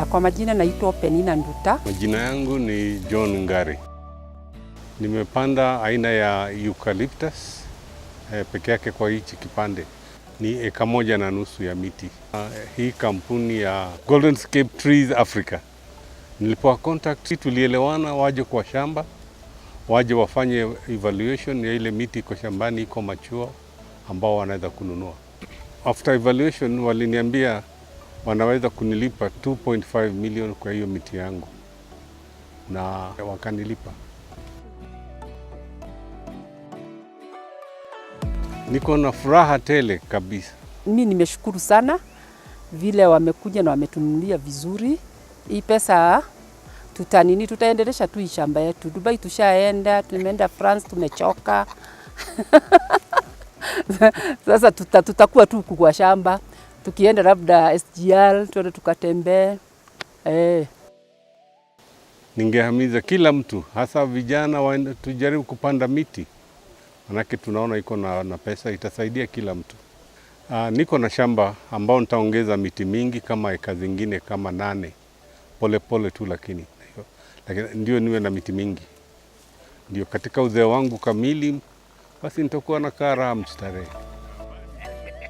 Kwa majina naitwa Penina Nduta. Majina yangu ni John Ngari. Nimepanda aina ya eucalyptus peke yake kwa hichi kipande. Ni 1.5 eka ya miti. Hii kampuni ya Goldenscape Trees Africa. Nilipowa contact, tulielewana waje kwa shamba, waje wafanye evaluation ya ile miti iko shambani, iko mature ambao wanaweza kununua. After evaluation waliniambia wanaweza kunilipa 2.5 million kwa hiyo miti yangu, na wakanilipa. Niko na furaha tele kabisa. Mimi nimeshukuru sana vile wamekuja na wametununulia vizuri. Hii pesa tutaendelesha tu shamba yetu. Dubai tushaenda, tumeenda France, tumechoka. Sasa tutakuwa tu kwa shamba. Tukienda labda SGR, tuende tukatembee. Ningehimiza kila mtu, hasa vijana, tujaribu kupanda miti. Manake tunaona iko na pesa, itasaidia kila mtu. Niko na shamba ambao nitaongeza miti mingi kama eka zingine kama 8. Pole pole tu lakini ndio niwe na miti mingi. Ndio katika uzee wangu kamili basi nitakuwa na kara mstarehe.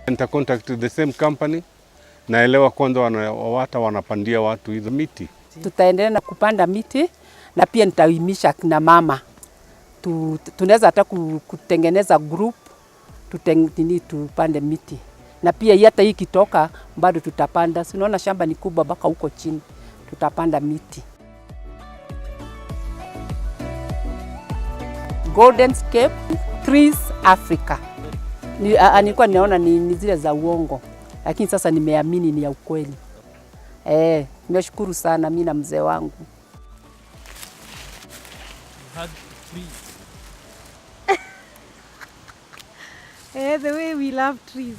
Nita contact the same company, naelewa kwanza wanapandia watu hizo miti. Tutaendelea na kupanda miti na pia nitaimisha kina mama. Tunaweza hata kutengeneza group tupande miti. Na pia hata hii kitoka bado tutapanda. Unaona shamba ni kubwa mpaka huko chini. Tutapanda miti. Goldenscape Trees Africa. Nilikuwa ninaona ni zile za uongo, lakini sasa nimeamini ni ya ukweli. Nimeshukuru sana mimi na mzee wangu. The way we love trees.